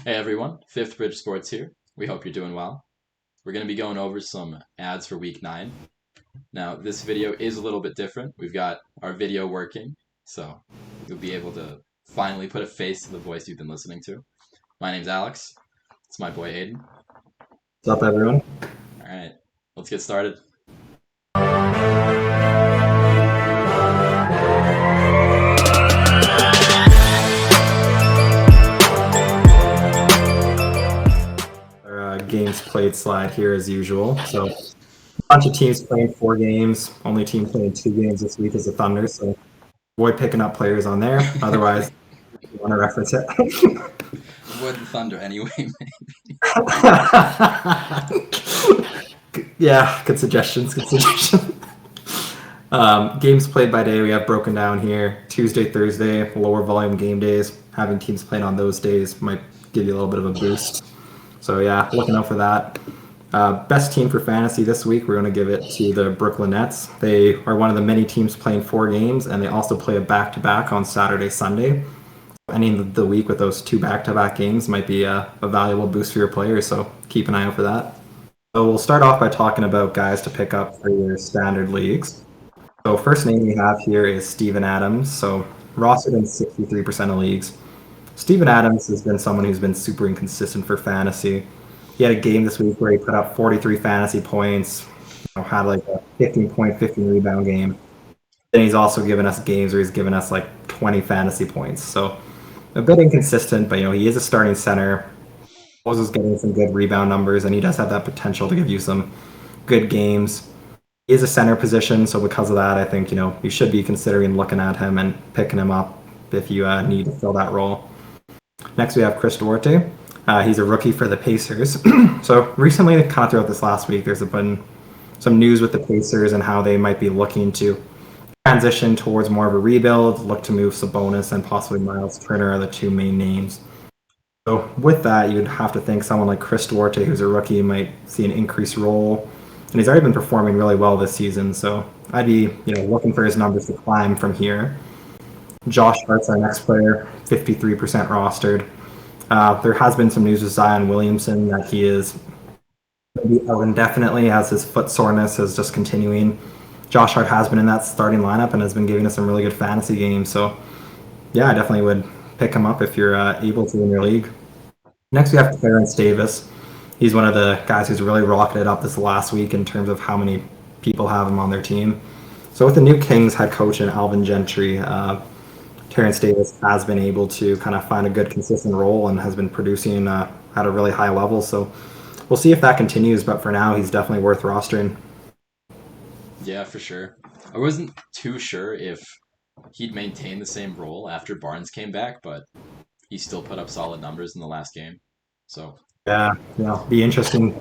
Hey everyone, Fifth Bridge Sports here. We hope you're doing well. We're going to be going over some ads for week 9. Now, this video is a little bit different. We've got our video working, so you'll be able to finally put a face to the voice you've been listening to. My name's Alex. It's my boy Aiden. What's up, everyone? Alright, let's get started. Our games played slide here as usual. So, a bunch of teams playing 4 games. Only team playing 2 games this week is the Thunder. So, avoid picking up players on there. Otherwise, you want to reference it. Avoid the Thunder anyway. Yeah, good suggestions. Good suggestions. Games played by day we have broken down here. Tuesday, Thursday, lower volume game days. Having teams playing on those days might give you a little bit of a boost. So yeah, looking out for that. Best team for fantasy this week, we're going to give it to the Brooklyn Nets. They are one of the many teams playing 4 games, and they also play a back-to-back on Saturday, Sunday. Ending the week with those 2 back-to-back games might be a valuable boost for your players, so keep an eye out for that. So we'll start off by talking about guys to pick up for your standard leagues. So first name we have here is Steven Adams. So rostered in 63% of leagues. Steven Adams has been someone who's been super inconsistent for fantasy. He had a game this week where he put up 43 fantasy points, had like a 15 point, 15 rebound game. Then he's also given us games where he's given us like 20 fantasy points. So a bit inconsistent, but he is a starting center. Also is getting some good rebound numbers, and he does have that potential to give you some good games. He is a center position, so because of that, I think you should be considering looking at him and picking him up if you need to fill that role. Next, we have Chris Duarte. He's a rookie for the Pacers. So recently, kind of throughout this last week, there's been some news with the Pacers and how they might be looking to transition towards more of a rebuild, look to move Sabonis and possibly Miles Turner are the 2 main names. So with that, you'd have to think someone like Chris Duarte, who's a rookie, might see an increased role. And he's already been performing really well this season, so I'd be looking for his numbers to climb from here. Josh Hart's our next player, 53% rostered. There has been some news with Zion Williamson that he is maybe out indefinitely as his foot soreness is just continuing. Josh Hart has been in that starting lineup and has been giving us some really good fantasy games. So, yeah, I definitely would pick him up if you're able to in your league. Next, we have Clarence Davis. He's one of the guys who's really rocketed up this last week in terms of how many people have him on their team. So with the new Kings head coach and Alvin Gentry, Terrence Davis has been able to kind of find a good consistent role and has been producing at a really high level. So we'll see if that continues, but for now, he's definitely worth rostering. Yeah, for sure. I wasn't too sure if he'd maintain the same role after Barnes came back, but he still put up solid numbers in the last game. So Yeah, be interesting.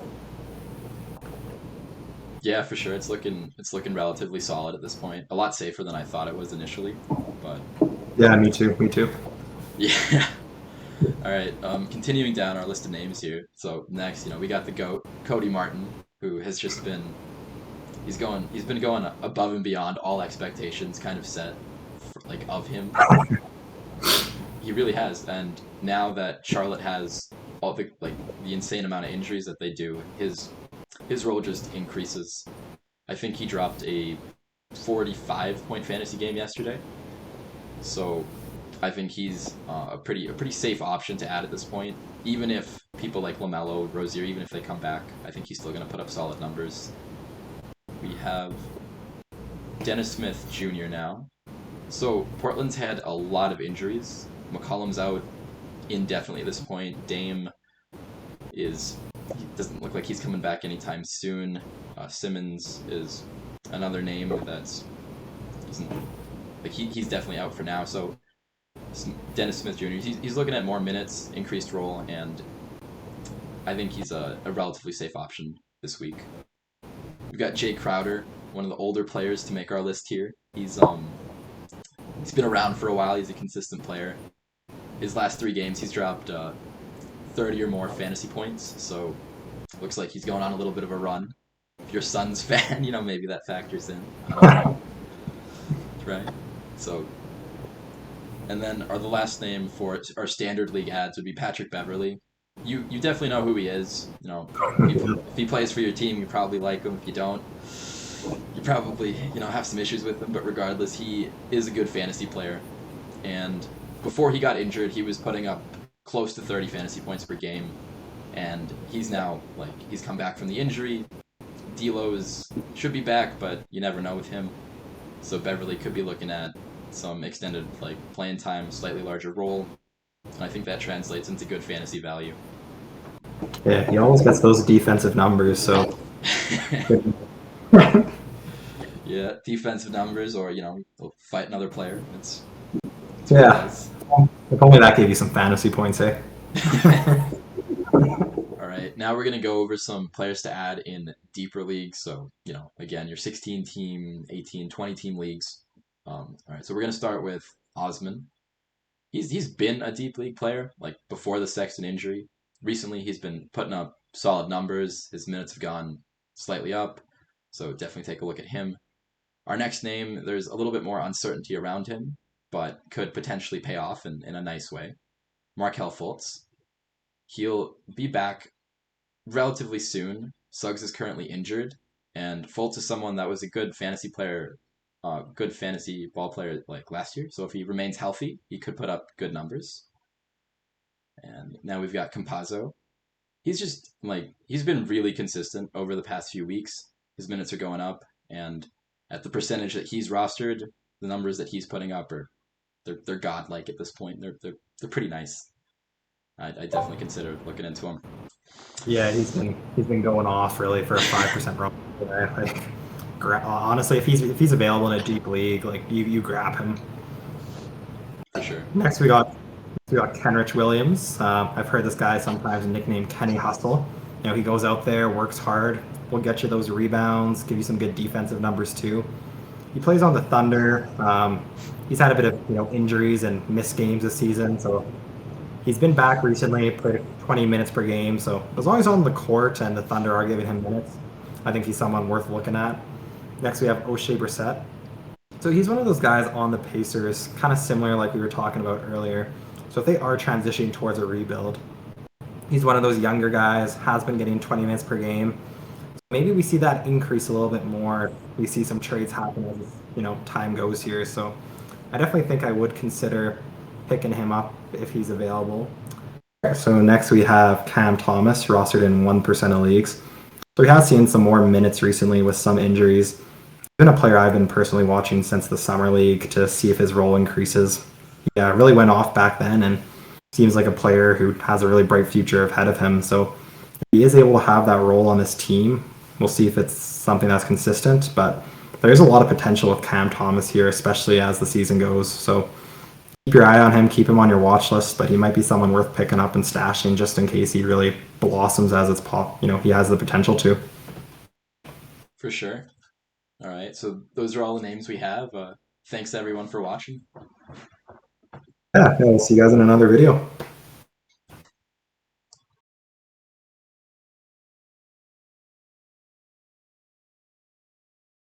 yeah, for sure. It's looking relatively solid at this point. A lot safer than I thought it was initially, but Yeah, me too. Me too. yeah. All right. Continuing down our list of names here. So next, we got the GOAT, Cody Martin, who has just been he's been going above and beyond all expectations kind of set of him. He really has. And now that Charlotte has all the insane amount of injuries that they do, his role just increases. I think he dropped a 45-point fantasy game yesterday. So I think he's a pretty safe option to add at this point. Even if people like LaMelo, Rozier, even if they come back, I think he's still going to put up solid numbers. We have Dennis Smith Jr. now. So Portland's had a lot of injuries. McCollum's out indefinitely at this point. Dame he doesn't look like he's coming back anytime soon. Simmons is another name that's isn't like he's definitely out for now. So Dennis Smith Jr. He's looking at more minutes, increased role, and I think he's a relatively safe option this week. We've got Jay Crowder, one of the older players to make our list here. He's been around for a while. He's a consistent player. His last 3 games, he's dropped 30 or more fantasy points. So looks like he's going on a little bit of a run. If you're a Suns fan, maybe that factors in. I don't know. Right? So, and then the last name for our standard league ads would be Patrick Beverly. you definitely know who he is. You know, if he plays for your team, you probably like him. If you don't, you probably have some issues with him. But regardless, he is a good fantasy player. And before he got injured, he was putting up close to 30 fantasy points per game. And he's now like he's come back from the injury. D'Lo should be back, but you never know with him. So Beverly could be looking at some extended like playing time, slightly larger role, and I think that translates into good fantasy value. Yeah, he always gets those defensive numbers, so Yeah, defensive numbers, or they'll fight another player. It's really yeah. nice. If only that gave you some fantasy points, eh? All right, now we're gonna go over some players to add in deeper leagues. So again, your 16 team, 18, 20 team leagues. All right, so we're gonna start with Osman. He's been a deep league player like before the Sexton injury. Recently, he's been putting up solid numbers. His minutes have gone slightly up, so definitely take a look at him. Our next name, there's a little bit more uncertainty around him, but could potentially pay off in a nice way. Markel Fultz. He'll be back relatively soon. Suggs is currently injured, and Fultz is someone that was a good fantasy player, good fantasy ball player like last year. So if he remains healthy, he could put up good numbers. And now we've got Campazzo. He's just like he's been really consistent over the past few weeks. His minutes are going up, and at the percentage that he's rostered, the numbers that he's putting up are they're godlike at this point. They're pretty nice. I definitely consider looking into him. Yeah, he's been going off really for a 5% run. Like, honestly, if he's available in a deep league, like you grab him. For sure. Next we got Kenrich Williams. I've heard this guy sometimes nicknamed Kenny Hustle. He goes out there, works hard, will get you those rebounds, give you some good defensive numbers too. He plays on the Thunder. He's had a bit of injuries and missed games this season, so he's been back recently, played 20 minutes per game. So as long as he's on the court and the Thunder are giving him minutes, I think he's someone worth looking at. Next, we have O'Shea Brissett. So he's one of those guys on the Pacers, kind of similar like we were talking about earlier. So if they are transitioning towards a rebuild, he's one of those younger guys, has been getting 20 minutes per game. Maybe we see that increase a little bit more. We see some trades happen as time goes here. So I definitely think I would consider picking him up if he's available. So next we have Cam Thomas, rostered in 1% of leagues. So he has seen some more minutes recently with some injuries. He's been a player I've been personally watching since the summer league to see if his role increases. Yeah, really went off back then and seems like a player who has a really bright future ahead of him. So if he is able to have that role on this team, we'll see if it's something that's consistent. But there's a lot of potential with Cam Thomas here, especially as the season goes. So keep your eye on him, keep him on your watch list, but he might be someone worth picking up and stashing just in case he really blossoms as he has the potential to. For sure. All right. So those are all the names we have. Thanks everyone for watching. Yeah, we'll see you guys in another video.